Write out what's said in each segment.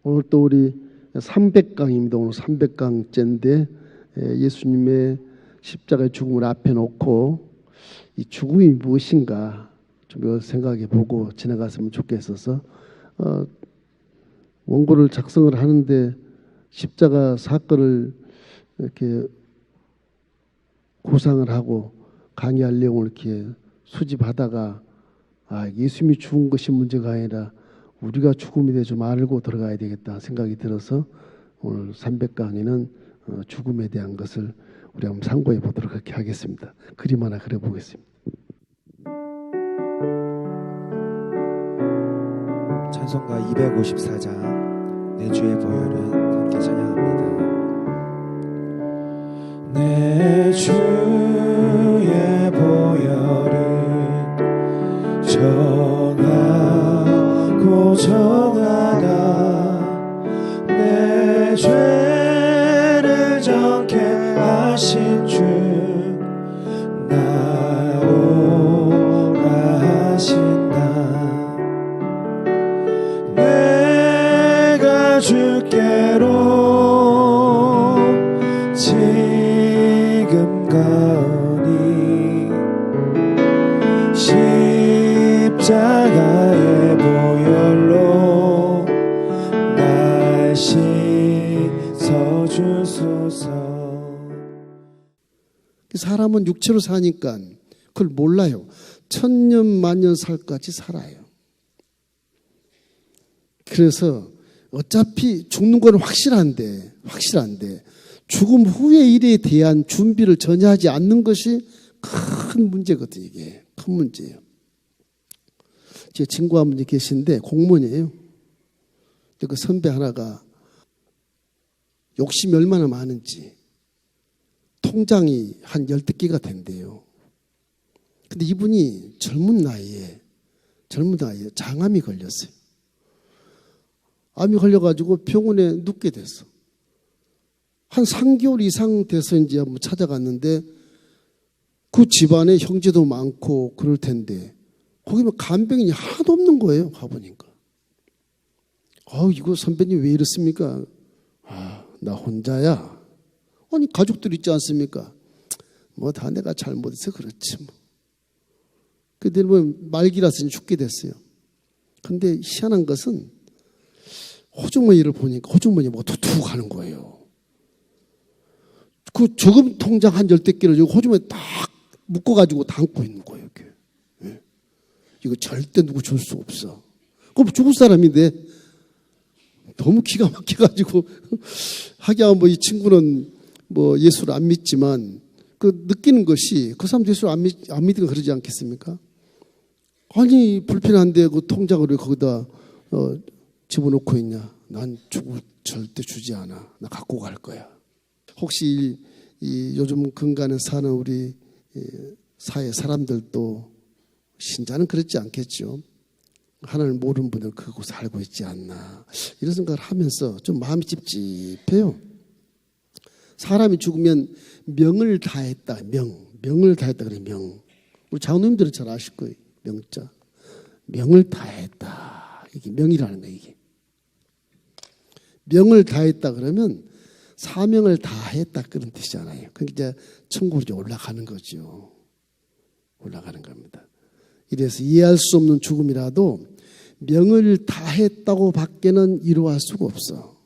오늘 또 우리 300강입니다. 오늘 300강째인데 예수님의 십자가의 죽음을 앞에 놓고 이 죽음이 무엇인가 좀 생각해 보고 지나갔으면 좋겠어서 원고를 작성을 하는데 십자가 사건을 이렇게 구상을 하고 강의할 내용을 이렇게 수집하다가 예수님이 죽은 것이 문제가 아니라 우리가 죽음에 대해 좀 알고 들어가야 되겠다 생각이 들어서 오늘 300강에는 죽음에 대한 것을 우리 한번 참고해 보도록 그렇게 하겠습니다. 그림 하나 그려보겠습니다. 찬송가 254장 내 주의 보혈은 함께 찬양합니다. 내 주의 보혈은 정하고 정하다 내 죄를 정케 하신 주 나오라 하신다 내가 주께로 지금 가오니 십자가의 보혈로 날 씻어주소서. 사람은 육체로 사니까 그걸 몰라요. 천년 만년 살까지 살아요. 그래서 어차피 죽는 건 확실한데 죽음 후의 일에 대한 준비를 전혀 하지 않는 것이 큰 문제거든요. 이게 큰 문제예요. 제 친구 한 분이 계신데 공무원이에요. 그 선배 하나가 욕심이 얼마나 많은지 통장이 한 10개가 된대요. 근데 이분이 젊은 나이에 장암이 걸렸어요. 암이 걸려가지고 병원에 눕게 됐어. 한 3개월 이상 돼서 이제 한번 찾아갔는데 그 집안에 형제도 많고 그럴 텐데 거기 뭐 간병인이 하나도 없는 거예요. 가보니까. 이거 선배님 왜 이렇습니까? 나 혼자야. 아니 가족들 있지 않습니까? 뭐 다 내가 잘못해서 그렇지 뭐. 근데 뭐 말기라서 죽게 됐어요. 근데 희한한 것은 호주머니를 보니까 호주머니에 뭐 툭 하는 거예요. 그 저금 통장 한 10개를 호주머니에 딱 묶어가지고 담고 있는 거예요. 이렇게. 예. 이거 절대 누구 줄 수 없어. 그럼 죽을 사람인데 너무 기가 막혀가지고 하기야 뭐 이 친구는 뭐 예수를 안 믿지만 그 느끼는 것이 그 사람도 예수를 안 믿으니까 그러지 않겠습니까? 아니 불편한데 그 통장을 왜 거기다 집어넣고 있냐? 난 절대 주지 않아. 나 갖고 갈 거야. 혹시 이 요즘 근간에 사는 우리 사회 사람들도 신자는 그렇지 않겠죠. 하나님을 모르는 분들 그곳 살고 있지 않나. 이런 생각을 하면서 좀 마음이 찝찝해요. 사람이 죽으면 명을 다했다. 명을 다했다 그래 명. 우리 장로님들은 잘 아실 거예요. 명자. 명을 다했다. 이게 명이라는 거예요. 이게. 명을 다했다 그러면 사명을 다했다 그런 뜻이잖아요. 그러니까 이제 천국으로 올라가는 거죠. 올라가는 겁니다. 이래서 이해할 수 없는 죽음이라도 명을 다했다고 밖에는 이루어할 수가 없어.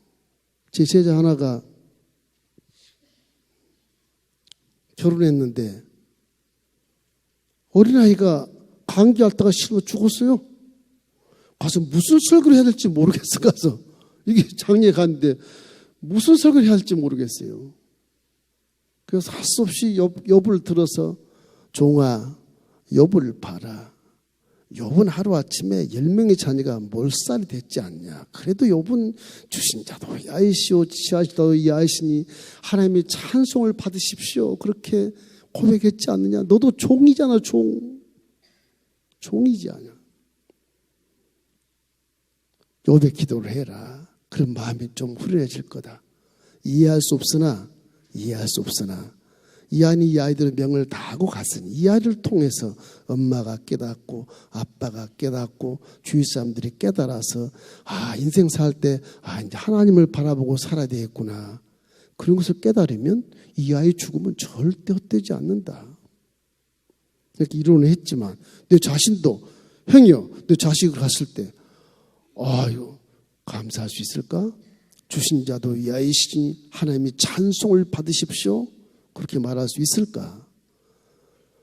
제 제자 하나가 결혼했는데 어린아이가 감기 앓다가 실로 죽었어요. 가서 무슨 설교를 해야 될지 모르겠어. 가서 이게 장례에 갔는데 무슨 설교를 해야 할지 모르겠어요. 그래서 할 수 없이 욥을 들어서 종아 욥을 봐라. 욥은 하루아침에 10명의 자녀가 몰살이 됐지 않냐. 그래도 욥은 주신 자도 야이시오 지하시도 야이시니 하나님의 찬송을 받으십시오. 그렇게 고백했지 않느냐. 너도 종이잖아. 종이지 않냐. 욥의 기도를 해라. 그런 마음이 좀 후련해질 거다. 이해할 수 없으나 이 아이는 이 아이들의 명을 다 하고 갔으니 이 아이를 통해서 엄마가 깨닫고 아빠가 깨닫고 주위 사람들이 깨달아서 인생 살 때 이제 하나님을 바라보고 살아야 되겠구나. 그런 것을 깨달으면 이 아이의 죽음은 절대 헛되지 않는다. 이렇게 이론을 했지만 내 자신도 형이요, 내 자식을 갔을 때 감사할 수 있을까? 주신 자도 이 아이시니 하나님이 찬송을 받으십시오. 그렇게 말할 수 있을까?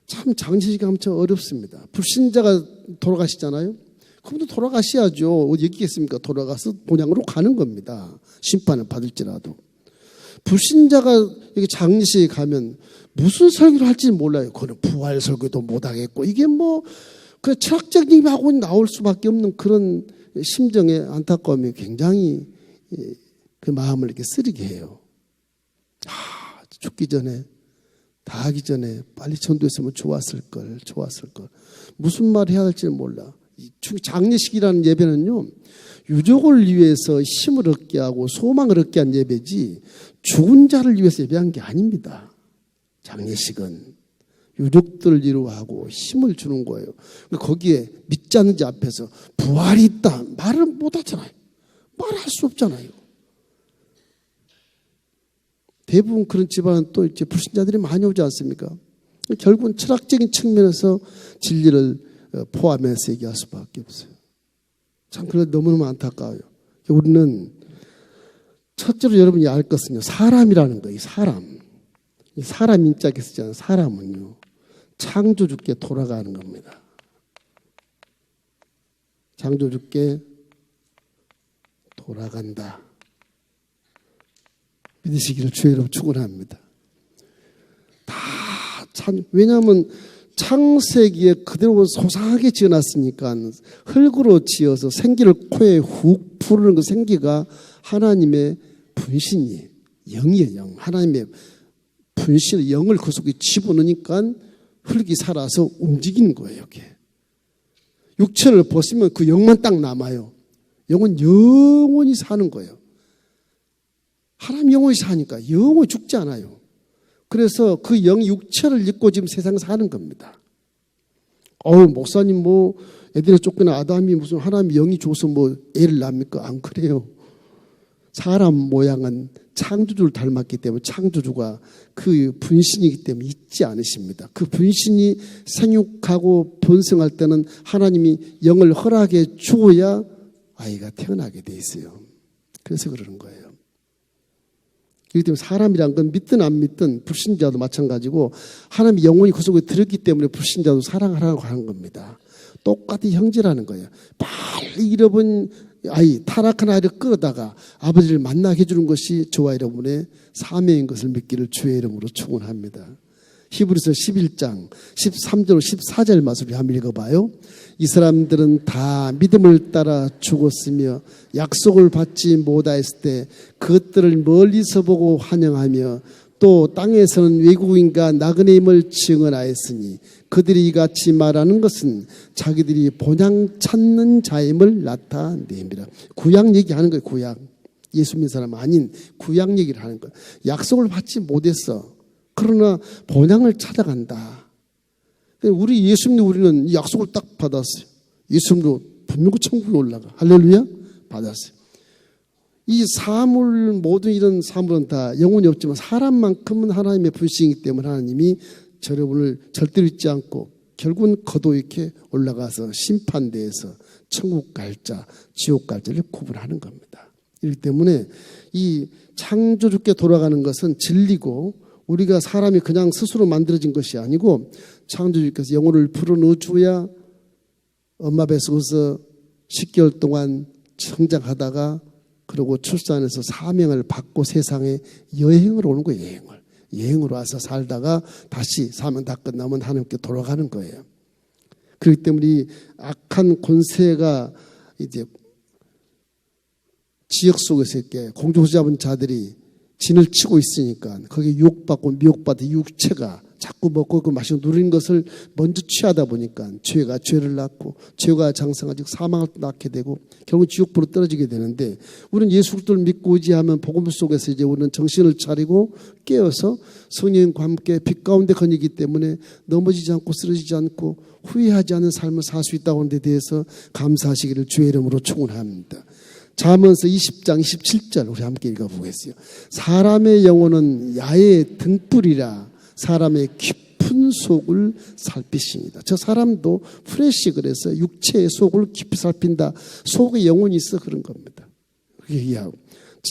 참 장례식 하면 참 어렵습니다. 불신자가 돌아가시잖아요. 그분도 돌아가셔야죠. 어디 얘기겠습니까? 돌아가서 본향으로 가는 겁니다. 심판을 받을지라도. 불신자가 여기 장례식에 가면 무슨 설교를 할지 몰라요. 그거는 부활 설교도 못하겠고 이게 그 철학적인 하고 나올 수밖에 없는 그런 심정의 안타까움이 굉장히 그 마음을 이렇게 쓰리게 해요. 죽기 전에 다 하기 전에 빨리 전도했으면 좋았을 걸. 무슨 말 해야 할지 몰라. 장례식이라는 예배는요, 유족을 위해서 힘을 얻게 하고 소망을 얻게 한 예배지 죽은 자를 위해서 예배한 게 아닙니다. 장례식은 유족들을 위로하고 힘을 주는 거예요. 거기에 믿지 않는 자 앞에서 부활이 있다 말을 못 하잖아요. 말할 수 없잖아요. 대부분 그런 집안은 또 이제 불신자들이 많이 오지 않습니까? 결국은 철학적인 측면에서 진리를 포함해서 얘기할 수밖에 없어요. 참 그래 너무너무 안타까워요. 우리는 첫째로 여러분이 알 것은요, 사람이라는 거예요. 사람 인자하게 쓰잖아요. 사람은요, 창조주께 돌아가는 겁니다. 창조주께 돌아간다. 믿으시기를 주의 이름으로 축원합니다. 왜냐하면 창세기에 그대로 소상하게 지어놨으니까 흙으로 지어서 생기를 코에 훅 부르는 그 생기가 하나님의 분신이에요. 영이에요. 영. 하나님의 분신, 영을 그 속에 집어넣으니까 흙이 살아서 움직이는 거예요. 이게. 육체를 벗으면 그 영만 딱 남아요. 영은 영원히 사는 거예요. 하나님 영원히 사니까 영원히 죽지 않아요. 그래서 그 영이 육체를 입고 지금 세상 사는 겁니다. 목사님 애들에 쫓겨나 아담이 무슨 하나님 영이 줘서 애를 낳습니까? 안 그래요. 사람 모양은 창조주를 닮았기 때문에 창조주가 그 분신이기 때문에 잊지 않으십니다. 그 분신이 생육하고 번성할 때는 하나님이 영을 허락해 주어야 아이가 태어나게 돼 있어요. 그래서 그러는 거예요. 그렇기 때문에 사람이란 건 믿든 안 믿든 불신자도 마찬가지고 하나님이 영혼이 그 속에 들었기 때문에 불신자도 사랑하라고 하는 겁니다. 똑같이 형제라는 거예요. 빨리 잃어본 아이, 타락한 아이를 끌어다가 아버지를 만나게 해주는 것이 저와 여러분의 사명인 것을 믿기를 주의 이름으로 축원합니다. 히브리서 11장 13절 14절 말씀을 한번 읽어봐요. 이 사람들은 다 믿음을 따라 죽었으며 약속을 받지 못하였을 때 그것들을 멀리서 보고 환영하며 또 땅에서는 외국인과 나그네임을 증언하였으니 그들이 이같이 말하는 것은 자기들이 본향 찾는 자임을 나타냅니다. 구약 얘기하는 거예요. 구약. 예수 믿는 사람 아닌 구약 얘기를 하는 거예요. 약속을 받지 못했어. 그러나 본향을 찾아간다. 우리 예수 믿는 우리는 이 약속을 딱 받았어요. 예수 믿는 분명히 천국에 올라가. 할렐루야. 받았어요. 이 사물, 모든 이런 사물은 다 영혼이 없지만 사람만큼은 하나님의 분신이기 때문에 하나님이 여러분을 절대로 잊지 않고 결국은 거도 이렇게 올라가서 심판대에서 천국 갈자, 지옥 갈자를 구분하는 겁니다. 그렇기 때문에 이 창조주께 돌아가는 것은 진리고 우리가 사람이 그냥 스스로 만들어진 것이 아니고 창조주께서 영혼을 불어넣어 줘야 엄마 뱃속에서 10개월 동안 성장하다가 그리고 출산해서 사명을 받고 세상에 여행을 오는 거예요. 여행으로 와서 살다가 다시 사명 다 끝나면 하나님께 돌아가는 거예요. 그렇기 때문에 이 악한 권세가 이제 지역 속에서 이렇게 공중수 잡은 자들이 진을 치고 있으니까 거기에 유혹받고 미혹받은 육체가 자꾸 먹고 그 마시고 누리는 것을 먼저 취하다 보니까 죄가 죄를 낳고 죄가 장성하지 사망을 낳게 되고 결국 지옥불로 떨어지게 되는데, 우리는 예수 그리스도를 믿고 의지하면 복음 속에서 이제 우리는 정신을 차리고 깨어서 성령과 함께 빛 가운데 거니기 때문에 넘어지지 않고 쓰러지지 않고 후회하지 않은 삶을 살 수 있다고 하는 데 대해서 감사하시기를 주의 이름으로 축원합니다. 잠언서 20장 27절 우리 함께 읽어보겠어요. 사람의 영혼은 야의 등불이라 사람의 깊은 속을 살피십니다. 저 사람도 프레시, 그래서 육체의 속을 깊이 살핀다. 속에 영혼이 있어 그런 겁니다. 그렇게 이해하고,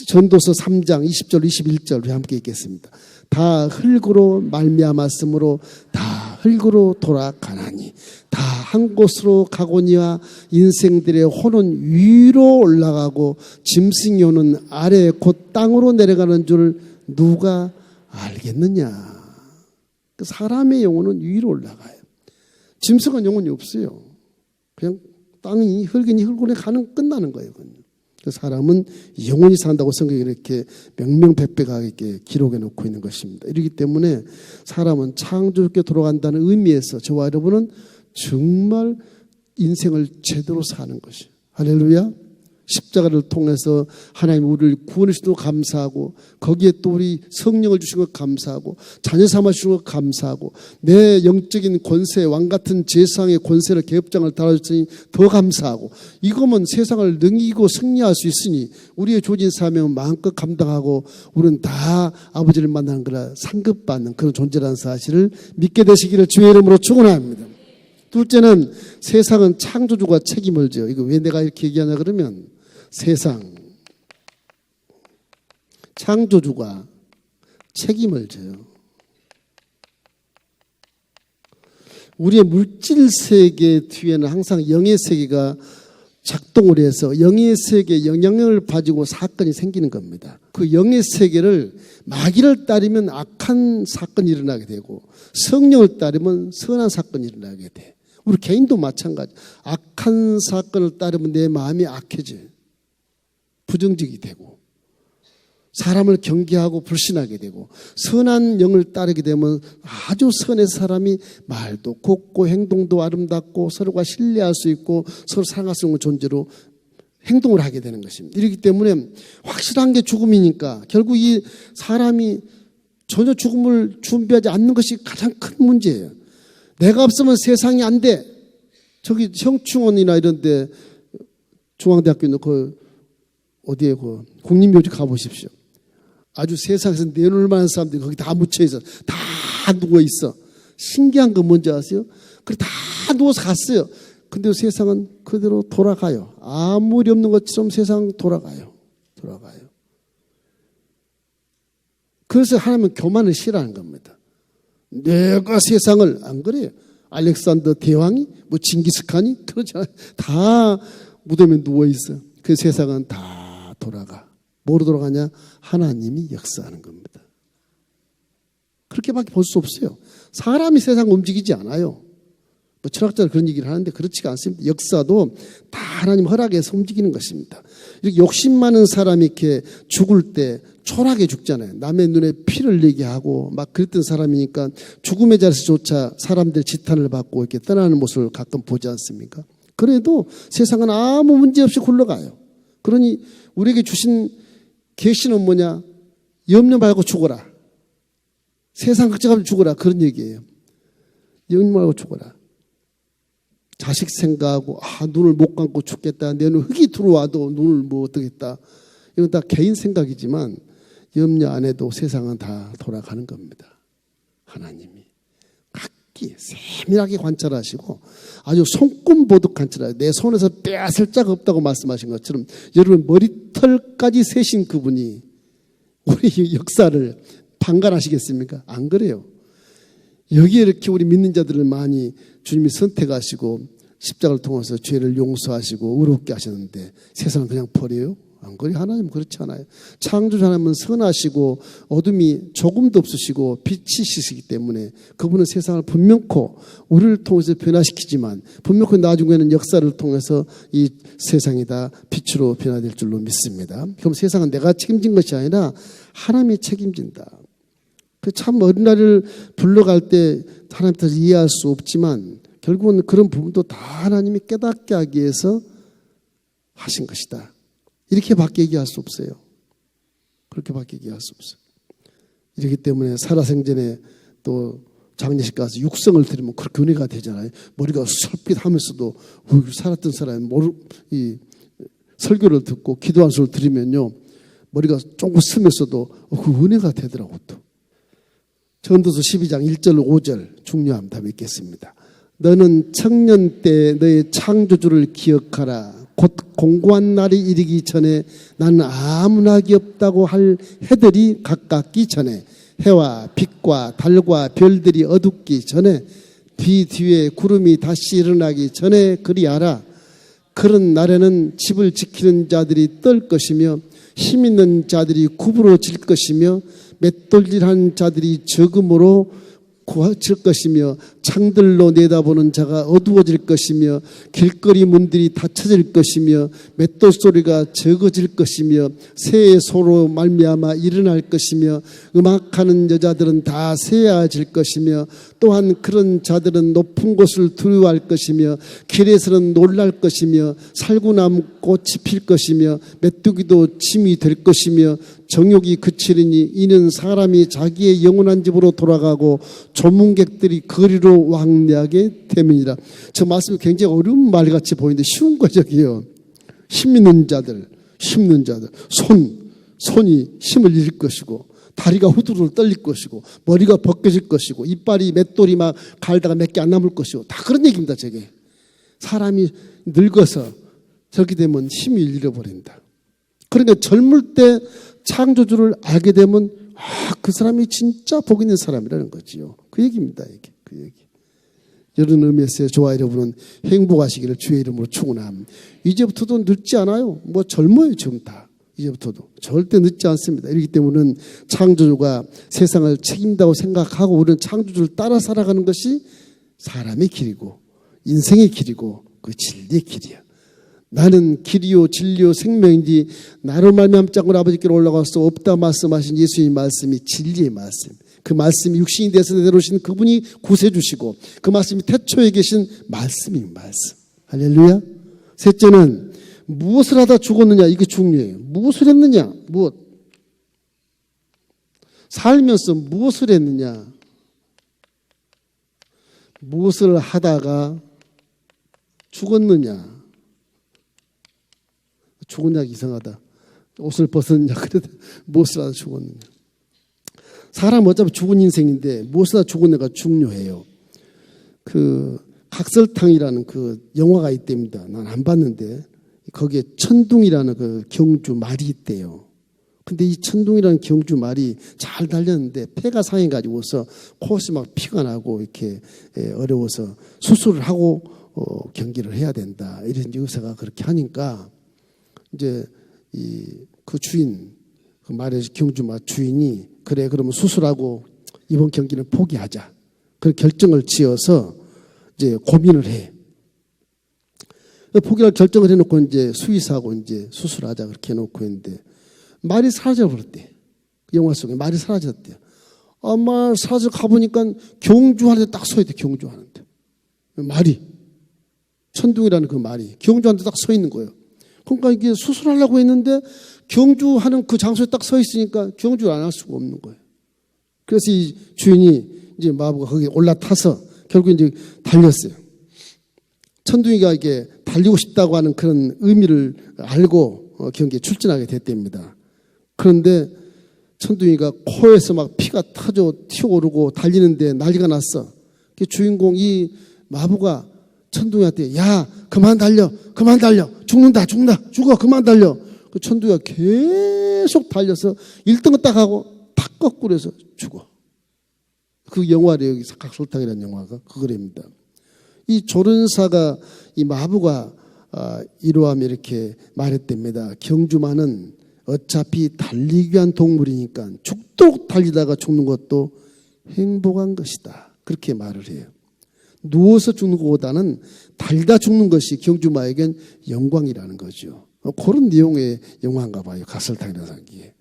전도서 3장 20절 21절 우리 함께 읽겠습니다. 다 흙으로 말미암았으므로 다 흙으로 돌아가나니 다 한 곳으로 가거니와 인생들의 혼은 위로 올라가고 짐승의 혼은 아래 곧 땅으로 내려가는 줄 누가 알겠느냐. 사람의 영혼은 위로 올라가요. 짐승은 영혼이 없어요. 그냥 땅이 흙이니 흙으로 가는 끝나는 거예요. 사람은 영원히 산다고 성경이 이렇게 명명백백하게 기록해 놓고 있는 것입니다. 이렇기 때문에 사람은 창조주께 돌아간다는 의미에서 저와 여러분은 정말 인생을 제대로 사는 것이에요. 할렐루야. 십자가를 통해서 하나님 우리를 구원해 주셔서 감사하고, 거기에 또 우리 성령을 주신 것 감사하고, 자녀 삼아 주신 것 감사하고, 내 영적인 권세, 왕 같은 제사장의 권세를 계급장을 달아줬으니 더 감사하고, 이거면 세상을 능이고 승리할 수 있으니 우리의 조진 사명은 마음껏 감당하고 우리는 다 아버지를 만나는 거라 상급받는 그런 존재라는 사실을 믿게 되시기를 주의 이름으로 축원합니다. 둘째는 세상은 창조주가 책임을 져요. 이거 왜 내가 이렇게 얘기하냐 그러면, 세상 창조주가 책임을 져요. 우리의 물질 세계 뒤에는 항상 영의 세계가 작동을 해서 영의 세계에 영향력을 가지고 사건이 생기는 겁니다. 그 영의 세계를 마귀를 따르면 악한 사건이 일어나게 되고, 성령을 따르면 선한 사건이 일어나게 돼. 우리 개인도 마찬가지. 악한 사건을 따르면 내 마음이 악해져요. 부정적이 되고 사람을 경계하고 불신하게 되고, 선한 영을 따르게 되면 아주 선의 사람이 말도 곱고 행동도 아름답고 서로가 신뢰할 수 있고 서로 사랑할 수 있는 존재로 행동을 하게 되는 것입니다. 이렇기 때문에 확실한 게 죽음이니까 결국 이 사람이 전혀 죽음을 준비하지 않는 것이 가장 큰 문제예요. 내가 없으면 세상이 안 돼. 저기 성충원이나 이런 데 중앙대학교 있는 어디에 국립묘지 가보십시오. 아주 세상에서 내놓을 만한 사람들이 거기 다 묻혀있어. 다 누워있어. 신기한 건 뭔지 아세요? 그래 다 누워서 갔어요. 근데 세상은 그대로 돌아가요. 아무리 없는 것처럼 세상 돌아가요. 그래서 하나님은 교만을 싫어하는 겁니다. 내가 세상을, 안 그래요. 알렉산더 대왕이 뭐 징기스칸이 그렇잖아요. 다 무덤에 누워있어. 그 세상은 다 돌아가. 뭐로 돌아가냐? 하나님이 역사하는 겁니다. 그렇게밖에 볼 수 없어요. 사람이 세상을 움직이지 않아요. 뭐 철학자는 그런 얘기를 하는데 그렇지가 않습니다. 역사도 다 하나님 허락해서 움직이는 것입니다. 이렇게 욕심 많은 사람이 이렇게 죽을 때 초라하게 죽잖아요. 남의 눈에 피를 내게 하고 막 그랬던 사람이니까 죽음의 자리에서조차 사람들의 지탄을 받고 이렇게 떠나는 모습을 가끔 보지 않습니까? 그래도 세상은 아무 문제 없이 굴러가요. 그러니 우리에게 주신 계시는 뭐냐? 염려 말고 죽어라. 세상 걱정하면 죽어라. 그런 얘기예요. 염려 말고 죽어라. 자식 생각하고 눈을 못 감고 죽겠다. 내 눈 흙이 들어와도 눈을 못 뜨겠다. 이건 다 개인 생각이지만 염려 안 해도 세상은 다 돌아가는 겁니다. 하나님이 각기 세밀하게 관찰하시고 아주 손금 보듯 관찰하세요. 내 손에서 빼앗을 짝 없다고 말씀하신 것처럼 여러분 머리털까지 세신 그분이 우리 역사를 판단하시겠습니까? 안 그래요. 여기에 이렇게 우리 믿는 자들을 많이 주님이 선택하시고 십자가를 통해서 죄를 용서하시고 의롭게 하셨는데 세상은 그냥 버려요? 안 그래요? 하나님은 그렇지 않아요. 창조주 하나님은 선하시고 어둠이 조금도 없으시고 빛이시기 때문에 그분은 세상을 분명코 우리를 통해서 변화시키지만 분명코 나중에는 역사를 통해서 이 세상이 다 빛으로 변화될 줄로 믿습니다. 그럼 세상은 내가 책임진 것이 아니라 하나님이 책임진다. 그 참 어린아이를 불러갈 때 하나님 뜻을 이해할 수 없지만 결국은 그런 부분도 다 하나님이 깨닫게 하기 위해서 하신 것이다. 이렇게밖에 얘기할 수 없어요. 그렇게밖에 얘기할 수 없어요. 이렇기 때문에 살아생전에 또 장례식 가서 육성을 드리면 그렇게 은혜가 되잖아요. 머리가 설핏하면서도 살았던 사람이 이 설교를 듣고 기도 한 소를 들으면요 머리가 조금 쓰면서도 그 은혜가 되더라고. 또 전도서 12장 1절 5절 중요함 다 맺겠습니다. 너는 청년 때 너의 창조주를 기억하라. 곧 공고한 날이 이르기 전에 나는 아무나 없다고 할 해들이 가깝기 전에 해와 빛과 달과 별들이 어둡기 전에 비 뒤에 구름이 다시 일어나기 전에 그리하라. 그런 날에는 집을 지키는 자들이 떨 것이며 힘 있는 자들이 구부러질 것이며 맷돌질하는 자들이 적음으로 구하칠 것이며 창들로 내다보는 자가 어두워질 것이며 길거리 문들이 닫혀질 것이며 맷돌 소리가 적어질 것이며 새의 소로 말미암아 일어날 것이며 음악하는 여자들은 다 새야질 것이며 또한 그런 자들은 높은 곳을 두려워할 것이며 길에서는 놀랄 것이며 살구나무 꽃이 필 것이며 메뚜기도 짐이 될 것이며 정욕이 그치리니 이는 사람이 자기의 영원한 집으로 돌아가고 조문객들이 거리로 왕래하게 되면이라. 저 말씀이 굉장히 어려운 말같이 보이는데 쉬운 거죠. 힘 있는 자들, 손이 힘을 잃을 것이고 다리가 후두루 떨릴 것이고 머리가 벗겨질 것이고 이빨이 맷돌이 막 갈다가 몇 개 안 남을 것이고 다 그런 얘기입니다. 저게 사람이 늙어서 저렇게 되면 힘을 잃어버린다. 그러니까 젊을 때 창조주를 알게 되면 그 사람이 진짜 복 있는 사람이라는 거지요. 그 얘기입니다. 이게 그 얘기. 이런 의미에서 저와 여러분은 행복하시기를 주의 이름으로 축원함. 이제부터도 늦지 않아요. 뭐 젊어요 지금 다. 이제부터도 절대 늦지 않습니다. 이렇기 때문에 창조주가 세상을 책임다고 생각하고 우리는 창조주를 따라 살아가는 것이 사람의 길이고 인생의 길이고 그 진리의 길이야. 나는 길이요 진리요 생명인지 나로 말미암지 않고 아버지께로 올라갈 수 없다 말씀하신 예수님 말씀이 진리의 말씀. 그 말씀이 육신이 되어서 내려오신 그분이 구세주시고 그 말씀이 태초에 계신 말씀인 말씀. 할렐루야. 셋째는 무엇을 하다 죽었느냐. 이게 중요해요. 무엇을 했느냐. 무엇. 살면서 무엇을 했느냐. 무엇을 하다가 죽었느냐. 죽었냐 이상하다. 옷을 벗었느냐. 그래도 무엇을 하다 죽었느냐. 사람 어차피 죽은 인생인데 무엇을 하다 죽었느냐가 중요해요. 그 각설탕이라는 그 영화가 있답니다. 난 안 봤는데 거기에 천둥이라는 그 경주 말이 있대요. 근데 이 천둥이라는 경주 말이 잘 달렸는데 폐가 상해가지고서 코에서 막 피가 나고 이렇게 어려워서 수술을 하고 경기를 해야 된다. 이런 의사가 그렇게 하니까 이제 그 주인, 그 말의 경주마 주인이 그래 그러면 수술하고 이번 경기는 포기하자. 그 결정을 지어서 이제 고민을 해. 포기할 결정을 해놓고 이제 수의사하고 이제 수술하자 그렇게 해놓고 했는데 말이 사라져 버렸대. 영화 속에 말이 사라졌대. 말 사라져 가보니까 경주하는데 딱 서 있대. 경주하는데 말이 천둥이라는 그 말이 경주하는데 딱 서 있는 거예요. 그러니까 이게 수술하려고 했는데 경주하는 그 장소에 딱 서 있으니까 경주를 안 할 수가 없는 거예요. 그래서 이 주인이 이제 마부가 거기에 올라타서 결국 이제 달렸어요. 천둥이가 이게 달리고 싶다고 하는 그런 의미를 알고 경기에 출전하게 됐답니다. 그런데 천둥이가 코에서 막 피가 터져 튀어오르고 달리는데 난리가 났어. 그 주인공 이 마부가 천둥이한테 야 그만 달려 죽는다 죽어 그만 달려. 그 천둥이가 계속 달려서 1등을 딱 하고 탁 거꾸로 해서 죽어. 그 영화를 여기서 각설탕이라는 영화가 그거랍니다. 이 조련사가 이 마부가 이러하며 이렇게 말했답니다. 경주마는 어차피 달리기 위한 동물이니까 죽도록 달리다가 죽는 것도 행복한 것이다. 그렇게 말을 해요. 누워서 죽는 것보다는 달다 죽는 것이 경주마에겐 영광이라는 거죠. 그런 내용의 영화인가 봐요. 각설탕이라는 상기에.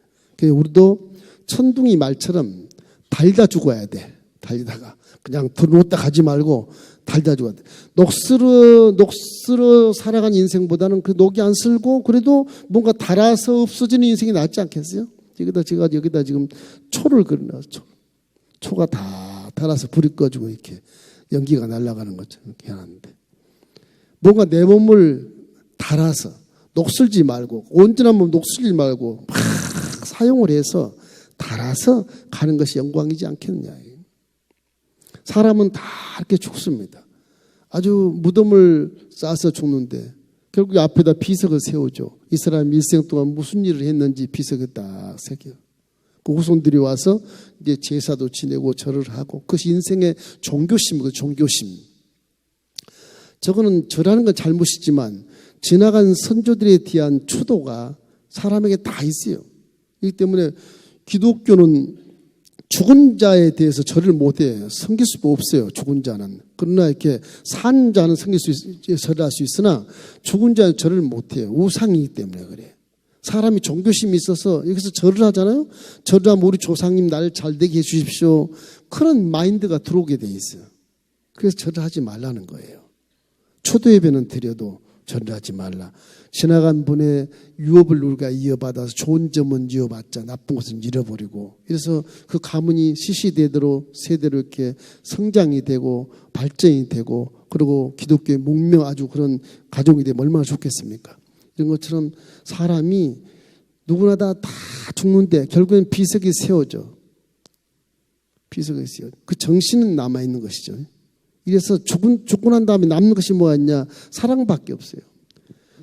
우리도 천둥이 말처럼 달다 죽어야 돼. 달리다가. 그냥 들어놓다 가지 말고 달다 죽어야 돼. 녹슬어 살아간 인생보다는 그 녹이 안 슬고 그래도 뭔가 달아서 없어지는 인생이 낫지 않겠어요? 여기다 지금 초를 그려놔서 초가 다 달아서 불이 꺼지고 이렇게 연기가 날아가는 것처럼 이렇게 하는데 뭔가 내 몸을 달아서 녹슬지 말고 온전한 몸 녹슬지 말고 막 사용을 해서 달아서 가는 것이 영광이지 않겠느냐. 사람은 다 이렇게 죽습니다. 아주 무덤을 싸서 죽는데 결국 앞에다 비석을 세우죠. 이 사람이 일생 동안 무슨 일을 했는지 비석에 딱 새겨요. 그 후손들이 와서 이제 제사도 지내고 절을 하고 그것이 인생의 종교심이고 종교심. 저거는 절하는 건 잘못이지만 지나간 선조들에 대한 추도가 사람에게 다 있어요. 그렇기 때문에 기독교는 죽은 자에 대해서 절을 못해요. 섬길 수가 없어요. 죽은 자는. 그러나 이렇게 산 자는 절할 수 있으나 죽은 자는 절을 못해요. 우상이기 때문에 그래. 사람이 종교심이 있어서 여기서 절을 하잖아요. 절을 하면 우리 조상님 날 잘되게 해주십시오. 그런 마인드가 들어오게 돼 있어요. 그래서 절을 하지 말라는 거예요. 초도 예배는 드려도 절을 하지 말라. 지나간 분의 유업을 우리가 이어받아서 좋은 점은 이어받자 나쁜 것은 잃어버리고 이래서 그 가문이 시시대대로 세대로 이렇게 성장이 되고 발전이 되고 그리고 기독교의 문명 아주 그런 가족이 되면 얼마나 좋겠습니까? 이런 것처럼 사람이 누구나 다 죽는데 결국엔 비석이 세워져. 비석이 세워져. 그 정신은 남아있는 것이죠. 이래서 죽고 난 다음에 남는 것이 뭐였냐? 사랑밖에 없어요.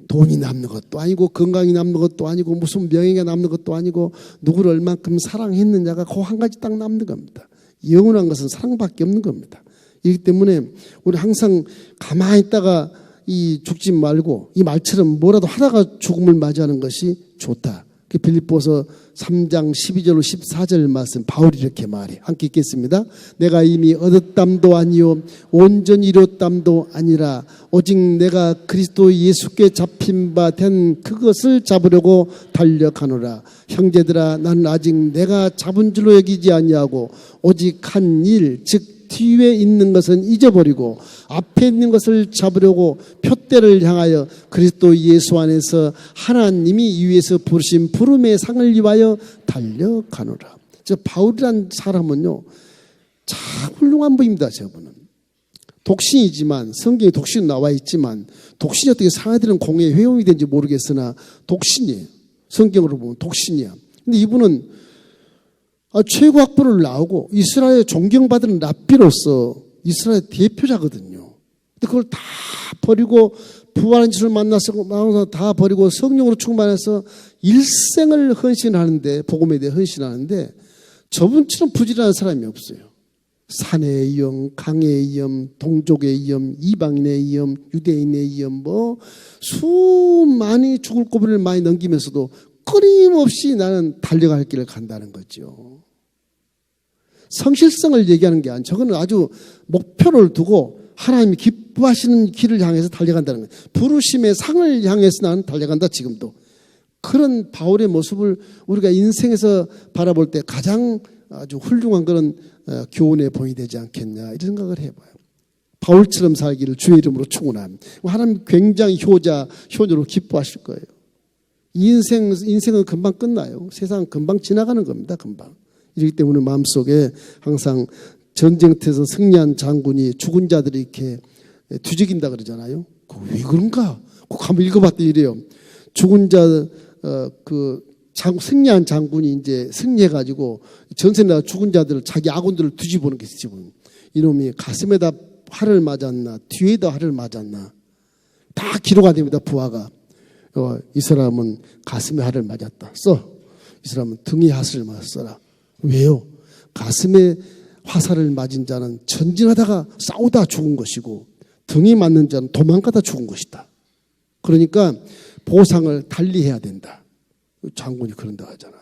돈이 남는 것도 아니고 건강이 남는 것도 아니고 무슨 명예가 남는 것도 아니고 누구를 얼만큼 사랑했느냐가 그 한 가지 딱 남는 겁니다. 영원한 것은 사랑밖에 없는 겁니다. 이기 때문에 우리 항상 가만히 있다가 이 죽지 말고 이 말처럼 뭐라도 하다가 죽음을 맞이하는 것이 좋다. 그 빌립보서 3장 12절로 14절 말씀 바울이 이렇게 말해. 함께 읽겠습니다. 내가 이미 얻었담도 아니요 온전히 이뤘담도 아니라 오직 내가 그리스도 예수께 잡힌 바 된 그것을 잡으려고 달려가노라. 형제들아 나는 아직 내가 잡은 줄로 여기지 아니하고 오직 한 일 즉 뒤에 있는 것은 잊어버리고 앞에 있는 것을 잡으려고 표대를 향하여 그리스도 예수 안에서 하나님이 위에서 부르신 부름의 상을 위하여 달려가노라. 저 바울이란 사람은요 참 훌륭한 분입니다. 저분은 독신이지만 성경에 독신 나와 있지만 독신이 어떻게 상하들은 공의 회용이 된지 모르겠으나 독신이에요. 성경으로 보면 독신이야. 근데 이분은 최고 학부를 나오고 이스라엘 존경받은 랍비로서 이스라엘 대표자거든요. 근데 그걸 다 버리고 부활한 주를 만나서 다 버리고 성령으로 충만해서 일생을 헌신하는데 복음에 대해 헌신하는데 저분처럼 부지런한 사람이 없어요. 산의 위험, 강의 위험, 동족의 위험, 이방인의 위험, 유대인의 위험 수많이 죽을 고비를 많이 넘기면서도 끊임없이 나는 달려갈 길을 간다는 거죠. 성실성을 얘기하는 게 아니라 저거는 아주 목표를 두고 하나님이 기뻐하시는 길을 향해서 달려간다는 거예요. 부르심의 상을 향해서 나는 달려간다 지금도. 그런 바울의 모습을 우리가 인생에서 바라볼 때 가장 아주 훌륭한 그런 교훈에 보이 되지 않겠냐 이런 생각을 해봐요. 바울처럼 살기를 주의 이름으로 축원합니다. 하나님 굉장히 효녀로 기뻐하실 거예요. 인생은 금방 끝나요. 세상은 금방 지나가는 겁니다. 금방. 이렇기 때문에 마음속에 항상 전쟁터에서 승리한 장군이 죽은 자들이 이렇게 뒤적인다 그러잖아요. 왜 그런가? 꼭 한번 읽어봤더니 이래요. 죽은 승리한 장군이 이제 승리해가지고 전세나 죽은 자들을 자기 아군들을 뒤집어보는 게 있어요. 이놈이 가슴에다 활을 맞았나 뒤에다 활을 맞았나 다 기록 안 됩니다. 부하가. 이 사람은 가슴에 활을 맞았다. 이 사람은 등에 화살을 맞았어라. 왜요? 가슴에 화살을 맞은 자는 전진하다가 싸우다 죽은 것이고 등에 맞는 자는 도망가다 죽은 것이다. 그러니까 보상을 달리해야 된다. 장군이 그런다 하잖아요.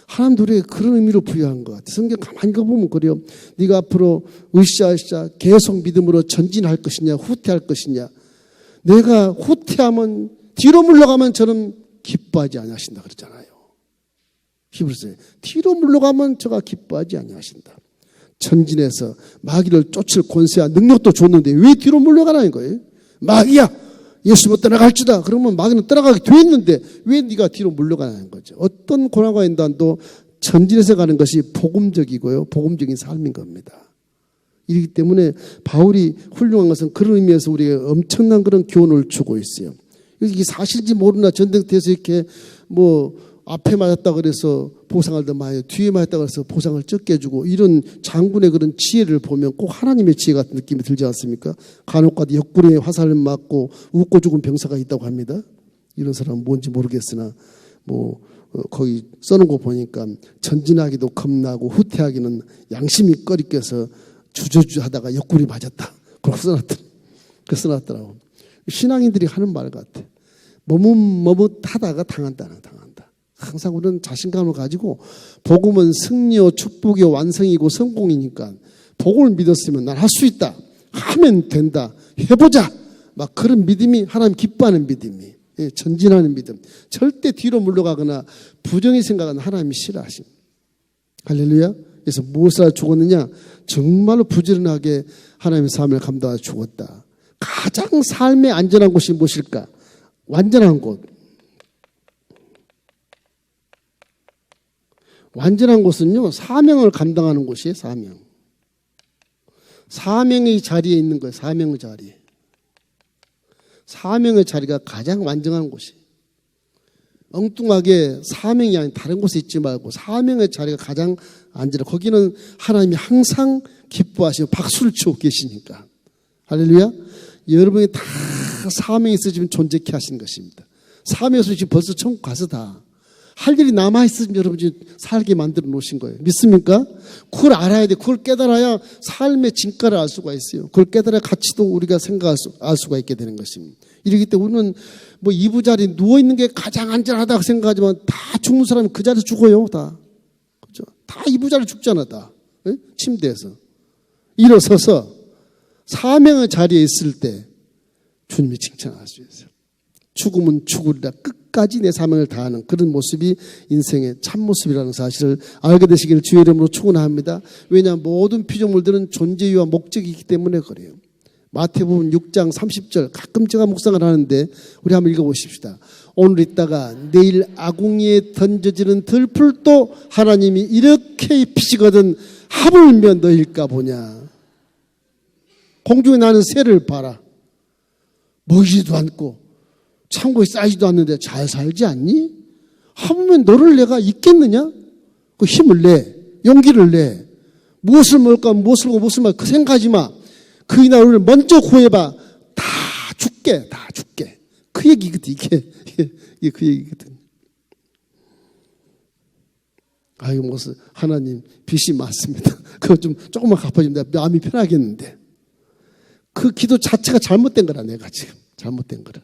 하나님도 우리에게 그런 의미로 부여한 것 같아요. 성경 가만히 읽어보면 그래요. 네가 앞으로 으쌰으쌰 계속 믿음으로 전진할 것이냐 후퇴할 것이냐. 내가 후퇴하면 뒤로 물러가면 저는 기뻐하지 않으신다 그러잖아요. 히브리서에 뒤로 물러가면 저가 기뻐하지 아니하신다. 전진해서 마귀를 쫓을 권세와 능력도 줬는데 왜 뒤로 물러가라는 거예요? 마귀야, 예수님은 떠나갈지다. 그러면 마귀는 떠나가게 돼 있는데 왜 네가 뒤로 물러가는 거죠? 어떤 고난과 인단도 전진해서 가는 것이 복음적이고요, 복음적인 삶인 겁니다. 이렇기 때문에 바울이 훌륭한 것은 그런 의미에서 우리에게 엄청난 그런 교훈을 주고 있어요. 이게 사실인지 모르나 전쟁터에서 이렇게 앞에 맞았다 그래서 보상을 더 많이, 뒤에 맞았다 그래서 보상을 적게 해주고, 이런 장군의 그런 지혜를 보면 꼭 하나님의 지혜 같은 느낌이 들지 않습니까? 간혹가다 옆구리에 화살을 맞고 웃고 죽은 병사가 있다고 합니다. 이런 사람은 뭔지 모르겠으나 거기 써놓은 거 보니까 전진하기도 겁나고 후퇴하기는 양심이 꺼리껴서 주저주저하다가 옆구리 맞았다. 그렇게 써놨더라고. 신앙인들이 하는 말 같아. 머뭇머뭇하다가 당한다. 항상 우리는 자신감을 가지고 복음은 승리요 축복이요 완성이고 성공이니까 복음을 믿었으면 난 할 수 있다. 하면 된다. 해보자. 막 그런 믿음이 하나님 기뻐하는 믿음이, 전진하는 믿음. 절대 뒤로 물러가거나 부정의 생각은 하나님이 싫어하십니다. 할렐루야. 그래서 무엇을 하러 죽었느냐? 정말로 부지런하게 하나님의 삶을 감당하여 죽었다. 가장 삶의 안전한 곳이 무엇일까? 완전한 곳. 완전한 곳은요, 사명을 감당하는 곳이에요. 사명의 자리에 있는 거예요. 사명의 자리에. 사명의 자리가 가장 완전한 곳이에요. 엉뚱하게 사명이 아닌 다른 곳에 있지 말고 사명의 자리가 가장 안전해. 거기는 하나님이 항상 기뻐하시고 박수를 치고 계시니까. 할렐루야. 여러분이 다 사명이 있으시면 존재케 하신 것입니다. 사명이 있으시면 벌써 천국 가서 다 할 일이 남아있으면 여러분이 살게 만들어 놓으신 거예요. 믿습니까? 그걸 알아야 돼. 그걸 깨달아야 삶의 진가를 알 수가 있어요. 그걸 깨달아야 가치도 우리가 알 수가 있게 되는 것입니다. 이러기 때문에 우리는 이부자리에 누워있는 게 가장 안전하다고 생각하지만 다 죽는 사람이 그 자리에서 죽어요. 다. 그죠? 다 이부자리에 죽잖아. 다. 네? 침대에서. 일어서서 사명의 자리에 있을 때 주님이 칭찬할 수 있어요. 죽으면 죽으리라 끝까지 내 사명을 다하는 그런 모습이 인생의 참모습이라는 사실을 알게 되시기를 주의 이름으로 축원합니다. 왜냐하면 모든 피조물들은 존재 이유와 목적이 있기 때문에 그래요. 마태복음 6장 30절 가끔 제가 묵상을 하는데 우리 한번 읽어보십시다. 오늘 있다가 내일 아궁이에 던져지는 들풀도 하나님이 이렇게 입히시거든 하물며 너일까 보냐. 공중에 나는 새를 봐라. 먹이지도 않고 창고에 쌓이지도 않는데 잘 살지 않니? 하물며 너를 내가 잊겠느냐? 그 힘을 내, 용기를 내. 무엇을 먹을까, 무엇을 먹고 무엇을 먹을까 그 생각하지 마. 그의 나라를 먼저 구해봐. 다 줄게. 그 얘기거든. 이게 그 얘기거든. 아이고 무슨 하나님 빚이 많습니다. 그거 좀 조금만 갚아주면 마음이 편하겠는데. 그 기도 자체가 잘못된 거라. 내가 지금 잘못된 거라.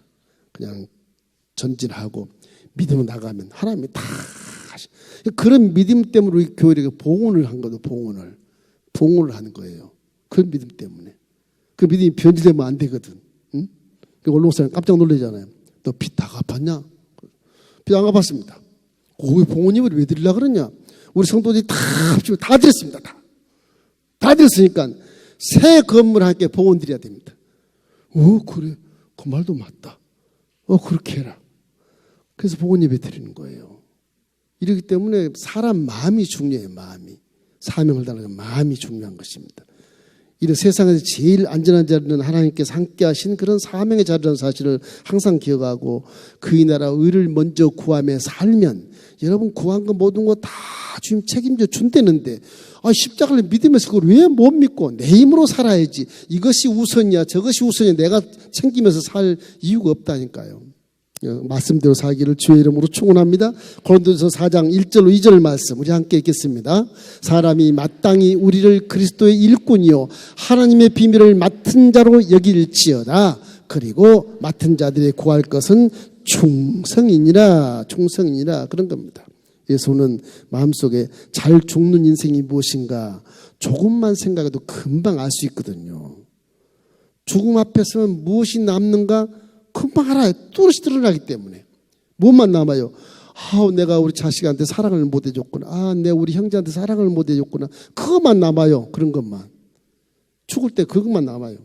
그냥 전진하고 믿음으로 나가면 하나님이 다 하시. 그런 믿음 때문에 우리 교회에 봉헌을 한 거도 봉헌을 하는 거예요. 그런 믿음 때문에. 그 믿음이 변질되면 안 되거든. 응? 언론 사람 깜짝 놀라잖아요. 너 빚 다 갚았냐? 빚 안 갚았습니다. 왜 봉헌임을 왜 드리려고 그러냐? 우리 성도들이 다 합치면 다 드렸습니다. 다 드렸으니까 새 건물 함께 봉헌 드려야 됩니다. 그래. 그 말도 맞다. 그렇게 해라. 그래서 봉헌 예배 드리는 거예요. 이렇기 때문에 사람 마음이 중요해요. 마음이. 사명을 다하는 마음이 중요한 것입니다. 이런 세상에서 제일 안전한 자리는 하나님께서 함께 하신 그런 사명의 자리라는 사실을 항상 기억하고 그의 나라 의를 먼저 구하며 살면 여러분 구한 거 모든 거 다 주님 책임져 준다는데 십자가를 믿으면서 그걸 왜 못 믿고 내 힘으로 살아야지 이것이 우선이야 저것이 우선이야 내가 챙기면서 살 이유가 없다니까요. 말씀대로 살기를 주의 이름으로 축원합니다. 고린도서 4장 1절 2절 말씀 우리 함께 읽겠습니다. 사람이 마땅히 우리를 그리스도의 일꾼이요 하나님의 비밀을 맡은 자로 여길지어다. 그리고 맡은 자들이 구할 것은 충성이니라 그런 겁니다. 예수는 마음속에 잘 죽는 인생이 무엇인가 조금만 생각해도 금방 알 수 있거든요. 죽음 앞에 서면 무엇이 남는가 금방 알아요. 뚜렷이 드러나기 때문에. 무엇만 남아요? 내가 우리 자식한테 사랑을 못 해줬구나. 내가 우리 형제한테 사랑을 못 해줬구나. 그것만 남아요. 그런 것만. 죽을 때 그것만 남아요.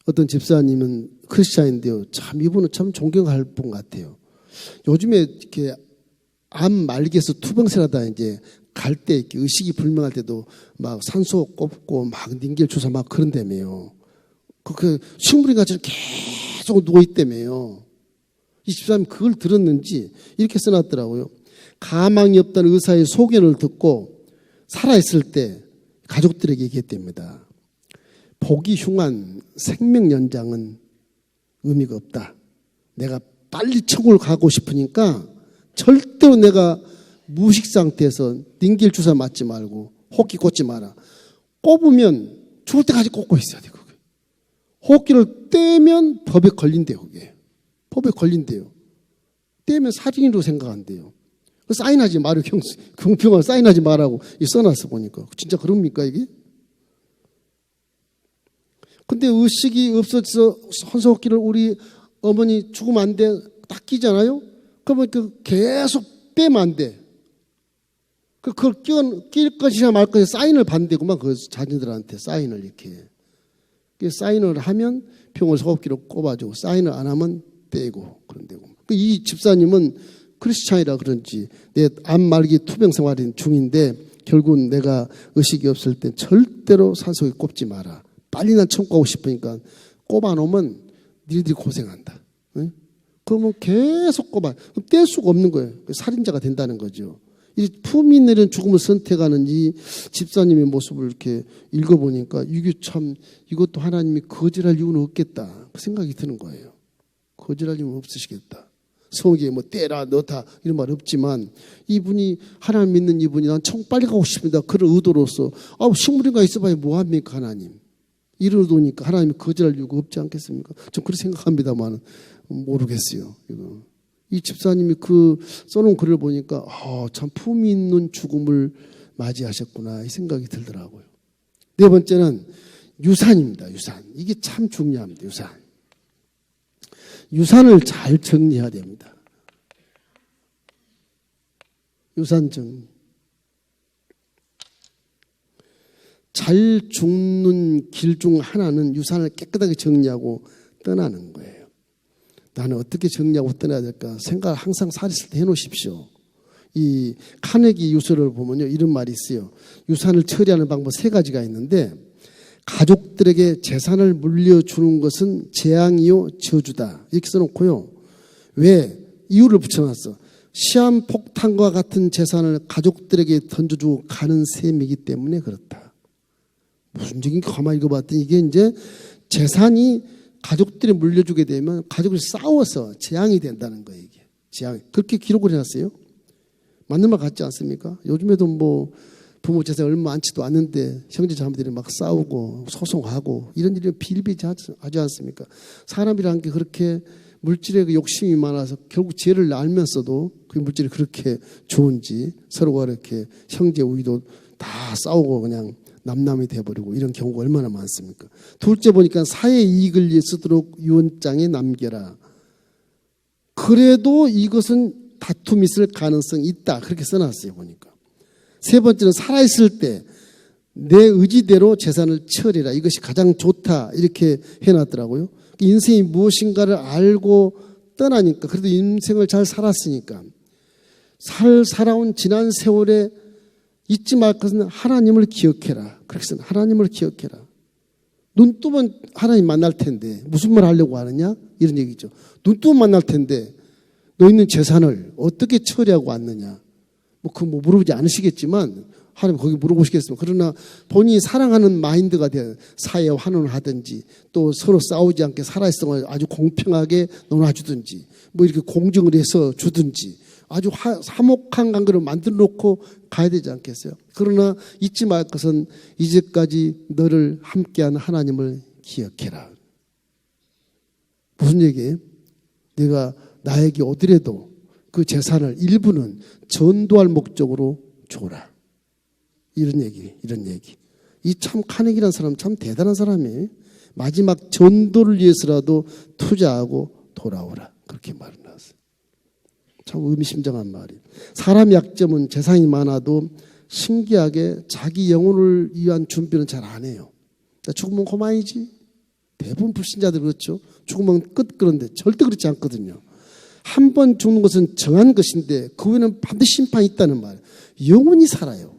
어떤 집사님은 크리스찬인데요. 참 이분은 참 존경할 분 같아요. 요즘에 이렇게 암 말기에서 투병실하다 이제 갈 때 이렇게 의식이 불명할 때도 막 산소 꼽고 막 닌겔 주사 막 그런다며요. 그 식물인같이 계속 누워있다며요. 이 집사님 그걸 들었는지 이렇게 써놨더라고요. 가망이 없다는 의사의 소견을 듣고 살아있을 때 가족들에게 얘기했답니다. 보기 흉한 생명 연장은 의미가 없다. 내가 빨리 천국을 가고 싶으니까 절대로 내가 무식 상태에서 닌겔 주사 맞지 말고 호흡기 꽂지 마라. 꼽으면 죽을 때까지 꽂고 있어야 돼. 그게. 호흡기를 떼면 법에 걸린대요. 그게. 법에 걸린대요. 떼면 살인으로 생각한대요. 사인하지 마라. 경평을 사인하지 말라고 써놨어 보니까. 진짜 그럽니까 이게? 근데 의식이 없어져서 헌소호흡기를 우리 어머니 죽으면 안 돼. 딱 끼잖아요. 그러면 계속 빼면 안 돼. 그걸 낄 것이냐 말 것이냐 사인을 받는데구만. 그 자녀들한테 사인을 이렇게. 사인을 하면 병을 소호흡기로 꼽아주고 사인을 안 하면 떼고 그런데고. 이 집사님은 크리스찬이라 그런지 내 암 말기 투병 생활인 중인데 결국은 내가 의식이 없을 땐 절대로 산소호흡기 꼽지 마라. 빨리 난 천국 가고 싶으니까 꼽아놓으면 니들이 고생한다. 응? 그러면 계속 꼽아. 뗄 수가 없는 거예요. 살인자가 된다는 거죠. 이 품이 내린 죽음을 선택하는 이 집사님의 모습을 이렇게 읽어보니까 이게 참 이것도 하나님이 거절할 이유는 없겠다. 그 생각이 드는 거예요. 거절할 이유는 없으시겠다. 성경에 뭐 떼라 넣다 이런 말 없지만 이분이 하나님 믿는 이분이 난 천국 빨리 가고 싶습니다. 그런 의도로서 식물인가 있어봐야 뭐합니까 하나님. 이런 의도니까 하나님이 거절할 이유가 없지 않겠습니까? 좀 그렇게 생각합니다만 모르겠어요. 이거. 이 집사님이 그 써놓은 글을 보니까 참 품이 있는 죽음을 맞이하셨구나 이 생각이 들더라고요. 네 번째는 유산입니다. 유산. 이게 참 중요합니다. 유산. 유산을 잘 정리해야 됩니다. 유산 정리. 잘 죽는 길 중 하나는 유산을 깨끗하게 정리하고 떠나는 거예요. 나는 어떻게 정리하고 떠나야 될까 생각을 항상 살았을 때 해놓으십시오. 이 카네기 유서를 보면요 이런 말이 있어요. 유산을 처리하는 방법 3가지가 있는데 가족들에게 재산을 물려주는 것은 재앙이요 저주다 이렇게 써놓고요. 왜? 이유를 붙여놨어. 시한폭탄과 같은 재산을 가족들에게 던져주고 가는 셈이기 때문에 그렇다. 무슨 얘기인지 가만히 읽어봤더니 이게 이제 재산이 가족들이 물려주게 되면 가족이 싸워서 재앙이 된다는 거예요. 이게 재앙. 그렇게 기록을 해놨어요. 맞는 말 같지 않습니까? 요즘에도 뭐 부모 재산이 얼마 많지도 않은데 형제 자매들이 막 싸우고 소송하고 이런 일이 비일비재하지 않습니까? 사람이라는 게 그렇게 물질에 그 욕심이 많아서 결국 죄를 알면서도 그 물질이 그렇게 좋은지 서로가 이렇게 형제 우위도 다 싸우고 그냥 남남이 돼버리고 이런 경우가 얼마나 많습니까? 둘째 보니까 사회 이익을 위해 쓰도록 유언장에 남겨라. 그래도 이것은 다툼이 있을 가능성이 있다. 그렇게 써놨어요. 보니까. 세 번째는 살아있을 때 내 의지대로 재산을 처리해라. 이것이 가장 좋다. 이렇게 해놨더라고요. 인생이 무엇인가를 알고 떠나니까 그래도 인생을 잘 살았으니까 살아온 지난 세월에 잊지 말 것은 하나님을 기억해라. 그렇게 써요. 하나님을 기억해라. 눈 뜨면 하나님 만날 텐데 무슨 말 하려고 하느냐? 이런 얘기죠. 눈 뜨면 만날 텐데 너 있는 재산을 어떻게 처리하고 왔느냐? 뭐 물어보지 않으시겠지만 하나님 거기 물어보시겠습니다. 그러나 본인이 사랑하는 마인드가 돼 사회 환원을 하든지 또 서로 싸우지 않게 살아있음을 아주 공평하게 논아주든지 뭐 이렇게 공정을 해서 주든지 아주 화목한 관계를 만들어 놓고 가야 되지 않겠어요? 그러나 잊지 말 것은 이제까지 너를 함께한 하나님을 기억해라. 무슨 얘기예요? 내가 나에게 오더라도 그 재산을 일부는 전도할 목적으로 줘라. 이런 얘기. 이 참 카네기라는 사람 참 대단한 사람이에요. 마지막 전도를 위해서라도 투자하고 돌아오라. 그렇게 말을 나왔어요. 참 의미심장한 말이에요. 사람의 약점은 재산이 많아도 신기하게 자기 영혼을 위한 준비는 잘 안 해요. 죽으면 그만이지. 대부분 불신자들 그렇죠. 죽으면 끝. 그런데 절대 그렇지 않거든요. 한 번 죽는 것은 정한 것인데 그 후에는 반드시 심판이 있다는 말이에요. 영원히 살아요.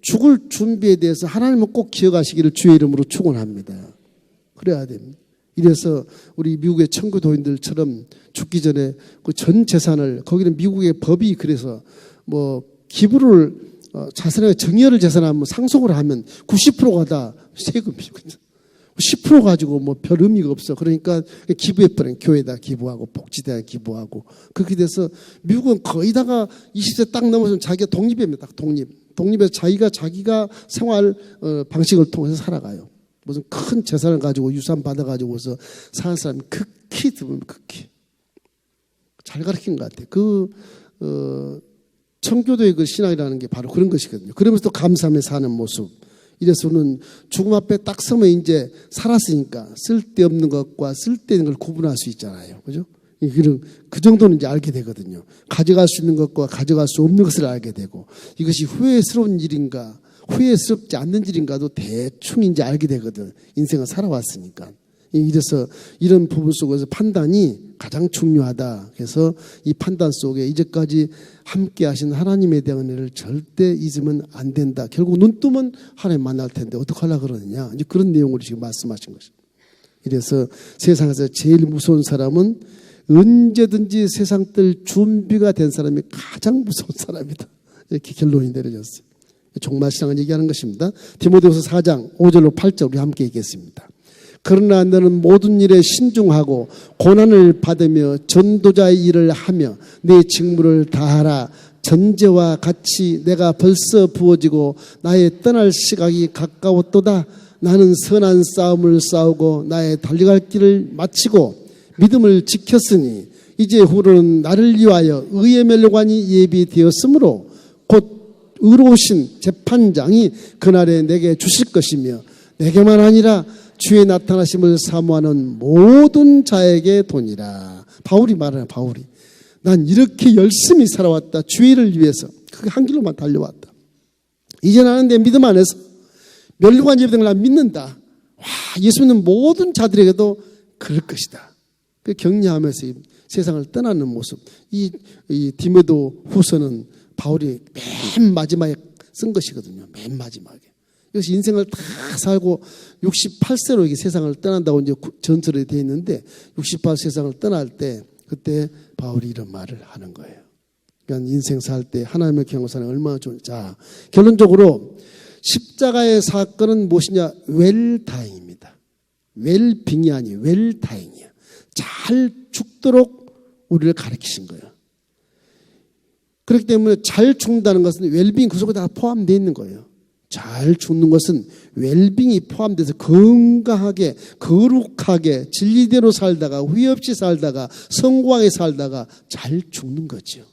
죽을 준비에 대해서 하나님은 꼭 기억하시기를 주의 이름으로 축원합니다. 그래야 됩니다. 이래서 우리 미국의 청교도인들처럼 죽기 전에 그 전 재산을, 거기는 미국의 법이 그래서 뭐 기부를 자선에 정의를 재산하면 상속을 하면 90%가 다 세금이죠. 10% 가지고 뭐 별 의미가 없어. 그러니까 기부해버린 교회에다 기부하고 복지대에 기부하고 그렇게 돼서 미국은 거의 다가 20세 딱 넘어서면 자기가 독립입니다. 딱 독립해서 자기가 생활 방식을 통해서 살아가요. 무슨 큰 재산을 가지고 유산 받아가지고서 사는 사람이 극히 드문 극히 잘 가르친 것 같아요. 청교도의 그 신앙이라는 게 바로 그런 것이거든요. 그러면서 또 감사하며 사는 모습. 이래서는 죽음 앞에 딱 서면 이제 살았으니까 쓸데없는 것과 쓸데있는 걸 구분할 수 있잖아요. 그죠? 그 정도는 이제 알게 되거든요. 가져갈 수 있는 것과 가져갈 수 없는 것을 알게 되고 이것이 후회스러운 일인가 후회스럽지 않는 일인가도 대충 이제 알게 되거든. 인생을 살아왔으니까. 이래서 이런 부분 속에서 판단이 가장 중요하다. 그래서 이 판단 속에 이제까지 함께 하신 하나님에 대한 은혜를 절대 잊으면 안 된다. 결국 눈 뜨면 하나님 만날 텐데 어떡하려고 그러느냐. 이제 그런 내용으로 지금 말씀하신 것입니다. 이래서 세상에서 제일 무서운 사람은 언제든지 세상 뜰 준비가 된 사람이 가장 무서운 사람이다. 이렇게 결론이 내려졌어요. 종말신앙을 얘기하는 것입니다. 디모데후서 4장 5절로 8절 우리 함께 읽겠습니다. 그러나 너는 모든 일에 신중하고 고난을 받으며 전도자의 일을 하며 네 직무를 다하라. 전제와 같이 내가 벌써 부어지고 나의 떠날 시각이 가까웠도다. 나는 선한 싸움을 싸우고 나의 달려갈 길을 마치고 믿음을 지켰으니 이제 후로는 나를 위하여 의의 멸관이 예비되었으므로 곧 의로우신 재판장이 그날에 내게 주실 것이며 내게만 아니라 주의 나타나심을 사모하는 모든 자에게 도니라. 바울이 말하는 바울이. 난 이렇게 열심히 살아왔다. 주의를 위해서. 그 한 길로만 달려왔다. 이제 나는 내 믿음 안에서 멸류관 예비된 걸 난 믿는다. 와, 예수 믿는 모든 자들에게도 그럴 것이다. 그 격려하면서 이 세상을 떠나는 모습. 이 디모데 후서는 바울이 맨 마지막에 쓴 것이거든요. 맨 마지막에. 그래서 인생을 다 살고 68세로 이게 세상을 떠난다고 이제 전설이 되어 있는데 68 세상을 떠날 때 그때 바울이 이런 말을 하는 거예요. 그러니까 인생 살 때 하나님의 경우 사는 얼마나 좋은지. 자, 결론적으로 십자가의 사건은 무엇이냐? 웰다잉입니다. 웰빙이 아니에요. 웰다잉이야. 잘 죽도록 우리를 가르치신 거예요. 그렇기 때문에 잘 죽는다는 것은 웰빙 그 속에 다 포함되어 있는 거예요. 잘 죽는 것은 웰빙이 포함돼서 건강하게 거룩하게 진리대로 살다가 후회 없이 살다가 성공하게 살다가 잘 죽는 거죠.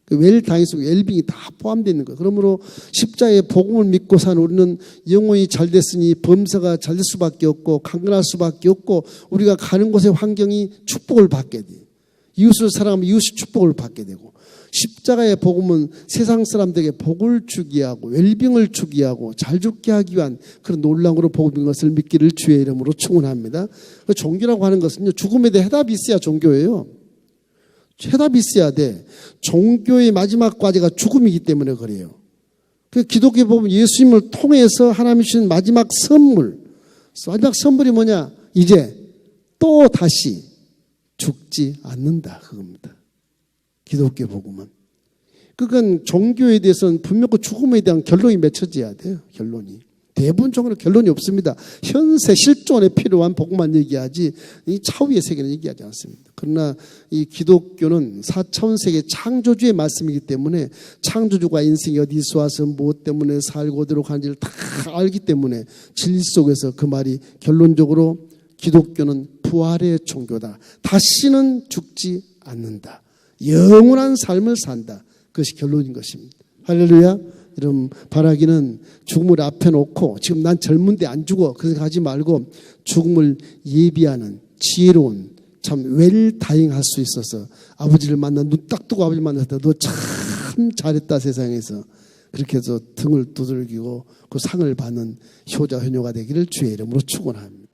그 웰다잉 속에 웰빙이 다 포함되어 있는 거예요. 그러므로 십자가의 복음을 믿고 사는 우리는 영혼이 잘 됐으니 범사가 잘 될 수밖에 없고 강건할 수밖에 없고 우리가 가는 곳의 환경이 축복을 받게 돼요. 이웃을 사랑하면 이웃이 축복을 받게 되고 십자가의 복음은 세상 사람들에게 복을 주게 하고 웰빙을 주게 하고 잘 죽게 하기 위한 그런 놀라움으로 복음인 것을 믿기를 주의 이름으로 축원합니다. 종교라고 하는 것은요, 통에 대해 해답이 있어야 종교예요. 해답이 있어야 돼. 종교의 마지막 과제가 죽음이기 때문에 그래요. 그 기독교에 보면 예수님을 통해서 하나님이 주신 마지막 선물, 마지막 선물이 뭐냐? 이제 또 다시 죽지 않는다 그겁니다. 기독교 복음은. 그건 종교에 대해서는 분명히 죽음에 대한 결론이 맺혀져야 돼요. 결론이. 대부분 종교는 결론이 없습니다. 현세 실존에 필요한 복음만 얘기하지 이 차후의 세계는 얘기하지 않습니다. 그러나 이 기독교는 4차원 세계 창조주의 말씀이기 때문에 창조주가 인생이 어디서 와서 무엇 때문에 살고 들어가는지를 다 알기 때문에 진리 속에서 그 말이 결론적으로 기독교는 부활의 종교다. 다시는 죽지 않는다. 영원한 삶을 산다. 그것이 결론인 것입니다. 할렐루야. 여러분 바라기는 죽음을 앞에 놓고 지금 난 젊은데 안 죽어 그 생각하지 말고 죽음을 예비하는 지혜로운 참 웰다잉 할 수 있어서 아버지를 만나 눈 딱 뜨고 아버지를 만났을 때 너 참 잘했다 세상에서 그렇게 해서 등을 두들기고 그 상을 받는 효자 효녀가 되기를 주의 이름으로 축원합니다.